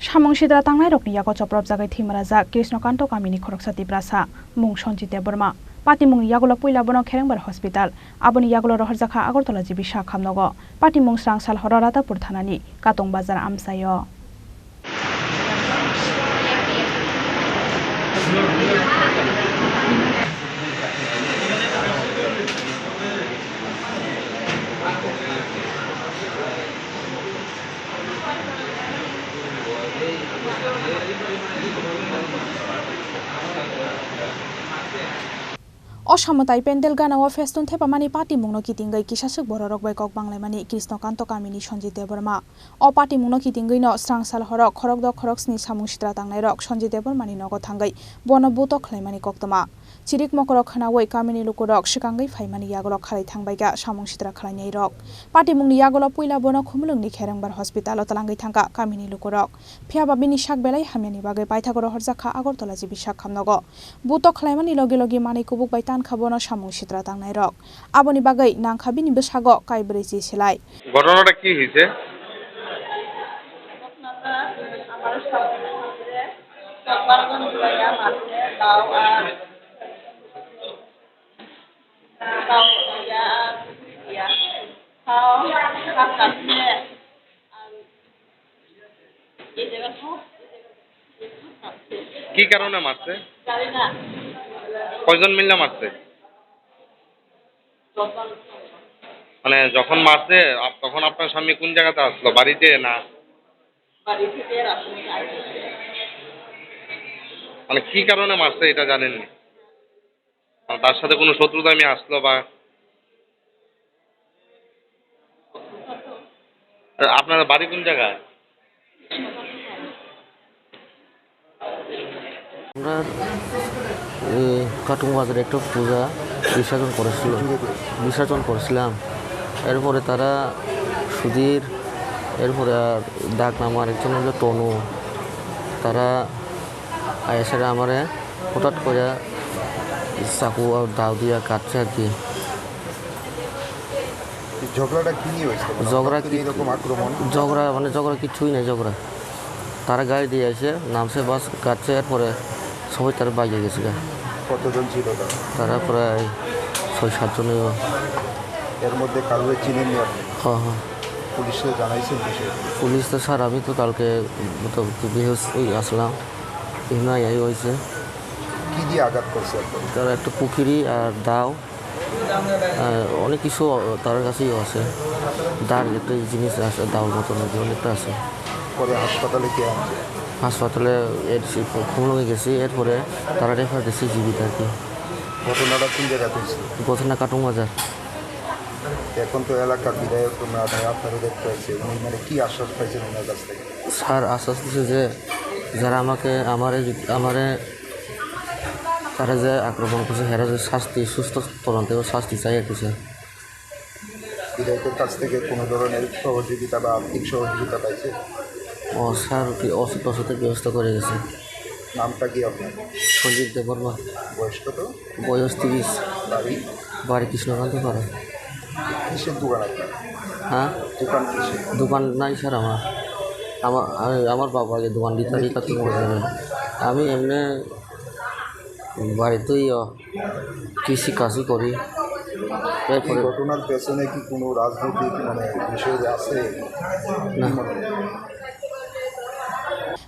Samongsidra tangnai rokni yago choprop jagai thimaraja Krishnakanta Kamini Khoroksati Prasa mung Sonjite Burma Pati mung yagulo puila bono Kherengbar Hospital aboni yagulo rohorjakha Agartala jibi Khamnogo Pati mung srang sal horarata purthanani Katong Bazar Amsayo Oshamatai pendel gana wa festun thepamani party mungno kitingai kisasuk bororok bai kok banglaimani Krishnakanta Kamini Sonjite Burma o party mungno kitingai no srangsal horok khorok do khoroksni samungsidra tangnai rok Sonjite Burmani nogo thangai bono buto khlaimani koktoma chirik mokorok khanawai Kamini lukurok sikangai phaimani yagolok khalai thangbaiga samungsidra khlainai rok party mungni yagolok puila bono khumlungni Kherengbar Hospital talangai thangka Kamini lukurok phiaba bini sakbelai hamyani bagai paithagoro horjakha Agartala jibi Khamnogo buto khlaimani logi logi mani kubuk bai খাবনো সামংসিত্রা তাংনাই রক আবনি বাগৈ নাংখাবিনি বসাগো কাইব্রেজি সেলাই ঘটনাটা কি হইছে আমার সামনে সবারজন দুইয়া মাঝে দাও আর দাও ইয়া খাও কাটনে এই জায়গা কি কারণে মারছে জানি না কয়জন মিলে মারছে মানে যখন মারছে তখন আপনার স্বামী কোন জায়গাতে আসলো বাড়িতে না বাড়ি থেকে আসলে মানে কি কারণে মারছে এটা জানেননি তার সাথে কোনো শত্রুতা আমি আসলো বা আপনার বাড়ি কোন জায়গায় আমরা কাটুং বাজারে একটা পূজা বিসর্জন করেছিলাম এরপরে তারা সুধীর এরপরে আর ডাক নাম আরেকজন হলো তনু তারা আয়েসারে আমারে হঠাৎ করে চাকু আর দাও দিয়া কাটছে আর কি ঝগড়াটা কি নিয়ে হয়েছে ঝগড়া কি এরকম আক্রমণ ঝগড়া কিছুই নেই ঝগড়া তারা গাড়ি দিয়ে এসে নামছে বাস কাটছে এরপরে সবাই তারা বাইরে গেছে কতজন ছিল তারা প্রায় ৬-৭ জন এর মধ্যে কারোর চিনেন নি আপনি হ্যাঁ হ্যাঁ পুলিশে জানাইছেন পুলিশ তো স্যার আমি তো কালকে আসলাম এমনি হয়েছে কি দিয়ে আঘাত করছে তারা একটা পুকুরি আর দাও অনেক কিছু তার কাছেই আছে দাঁড় একটা জিনিস আছে দাওর মতন অনেকটা আছে পরে হাসপাতালে কে আনছে হাসপাতালে খুমলুঙে গেছি এরপরে তারা রেফার দিচ্ছে জীবিত আর কি ঘটনাটা কোন জায়গাতে হয়েছে ঘটনা কাটুং বাজার এখন তো এলাকার বিধায়ক আপনারা দেখতে পাইছে উনি মানে কি আশ্বাস পাইছেন ওনার কাছ থেকে স্যার আশ্বাস দিচ্ছে যে যারা আমারে তারা যে আক্রমণ করছে হেরা যে শাস্তি সুস্থ তদন্ত শাস্তি চাই আর কি স্যার বিধায়কের কাছ থেকে কোনো ধরনের সহযোগিতা বা আর্থিক সহযোগিতা পাইছে ও স্যার ওষুধ ওষুধের ব্যবস্থা করে গেছে নামটা কি আপনার সঞ্জীব দেববর্মা বয়স কত বয়স 30 বাড়ি কৃষ্ণকান্ত পাড়া কিসের দোকান আপনার হ্যাঁ দোকান কিসের দোকান নাই স্যার আমার বাবা আগে দোকান দিতে আমি এমনি বাড়িতেই কৃষি কাজই করি এই ঘটনার পেছনে কি কোনো রাজনৈতিক মানে বিষয় আছে না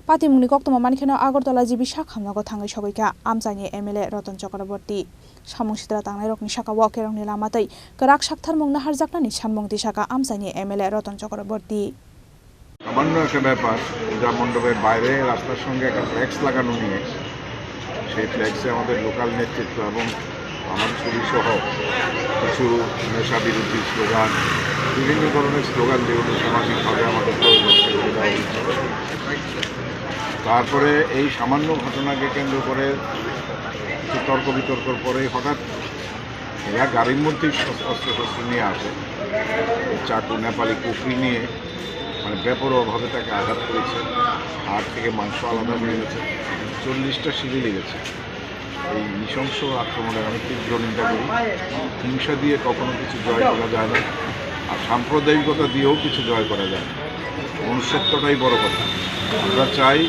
পাতি মুংনি কক্তমা মানিখানা আগরতলা জিবি Khamnogo thangai sogoika amjani MLA Ratan Chakraborty samungsidra tangnai rokni saka wakerongni lamatai karak sakthar mungna harjaknani sanmung disaka amjani MLA Ratan Chakraborty সামান্য একটা ব্যাপার পূজা মণ্ডপের বাইরে রাস্তার সঙ্গে একটা ফ্ল্যাক্স লাগানো নিয়ে সেই ফ্ল্যাক্সে আমাদের লোকাল নেতৃত্ব এবং আমার পুলিশসহ কিছু নেশা বিরোধী স্লোগান বিভিন্ন ধরনের স্লোগান যেগুলো সামাজিকভাবে আমাদের প্রয়োজন সেগুলো দেওয়া হয়েছে তারপরে এই সামান্য ঘটনাকে কেন্দ্র করে কিছু তর্ক বিতর্কর পরে হঠাৎ এরা গাড়ির মধ্যেই অস্ত্রশস্ত্র নিয়ে আসে চাকু নেপালি কুফরি নিয়ে মানে বেপরোয়াভাবে তাকে আঘাত করেছে হাড় থেকে মাংস আলাদা হয়ে গেছে 40টা সিঁড়ি লেগেছে এই নৃশংস আক্রমণের আমি তীব্র নিন্দা করি হিংসা দিয়ে কখনো কিছু জয় করা যায় না আর সাম্প্রদায়িকতা দিয়েও কিছু জয় করা যায় না মনুষ্যত্বটাই বড় কথা। আমরা চাই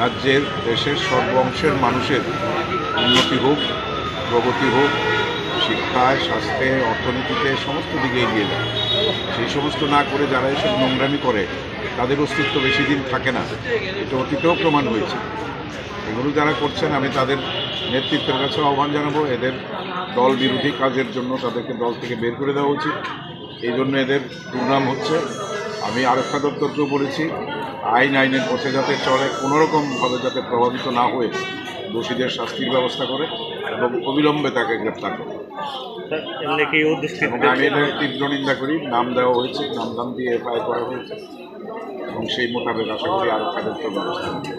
রাজ্যের দেশের সর্ব অংশের মানুষের উন্নতি হোক, প্রগতি হোক, শিক্ষায়, স্বাস্থ্যে, অর্থনীতিতে সমস্ত দিকে এগিয়ে যায়। সেই সমস্ত না করে যারা এসব নোংরামি করে তাদের অস্তিত্ব বেশি দিন থাকে না, এটা অতীতেও প্রমাণ হয়েছে। এগুলো যারা করছেন আমি তাদের নেতৃত্বের কাছে আহ্বান জানাবো, এদের দল বিরোধী কাজের জন্য তাদেরকে দল থেকে বের করে দেওয়া উচিত। এই জন্য এদের দুর্নাম হচ্ছে। আমি আরক্ষা দপ্তরকেও বলেছি আইনের পথে যাতে চলে, কোনোরকমভাবে যাতে প্রভাবিত না হয়ে দোষীদের শাস্তির ব্যবস্থা করে এবং অবিলম্বে তাকে গ্রেপ্তার করে। এবং আমি এটা তীব্র নিন্দা করি। নাম দেওয়া হয়েছে, নাম দিয়ে এফআইআর করা হয়েছে এবং সেই মোতাবেক আশা করি আরক্ষা দপ্তর ব্যবস্থা নেবে।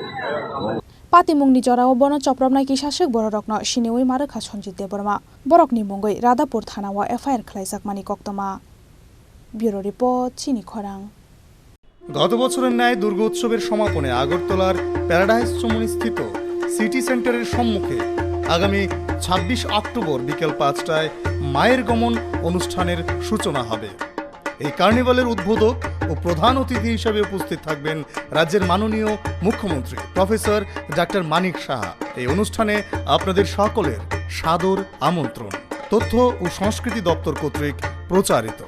পাতিমুংনি জরাও বন চপ্রबनाय किसासक बररकनो सिनेवै मारखा Sanjit Debbarma बरकनि मुंगै रादापुर थानाव FIR खालायजाकमानि कक्तमा। Bureau report চিনি খরাং। গত বছরের ন্যায় দুর্গোৎসবের সমাপনে আগরতলার প্যারাডাইস চমুনি স্থিত সিটি সেন্টারের সম্মুখে আগামী 26 অক্টোবর বিকেল 5টায় মায়ের গমন অনুষ্ঠানের সূচনা হবে। এই কার্নিভালের উদ্বোধক ও প্রধান অতিথি হিসেবে উপস্থিত থাকবেন রাজ্যের মাননীয় মুখ্যমন্ত্রী প্রফেসর ডক্টর মানিক সাহা। এই অনুষ্ঠানে আপনাদের সকলের সাদর আমন্ত্রণ। তথ্য ও সংস্কৃতি দপ্তর কর্তৃক প্রচারিত।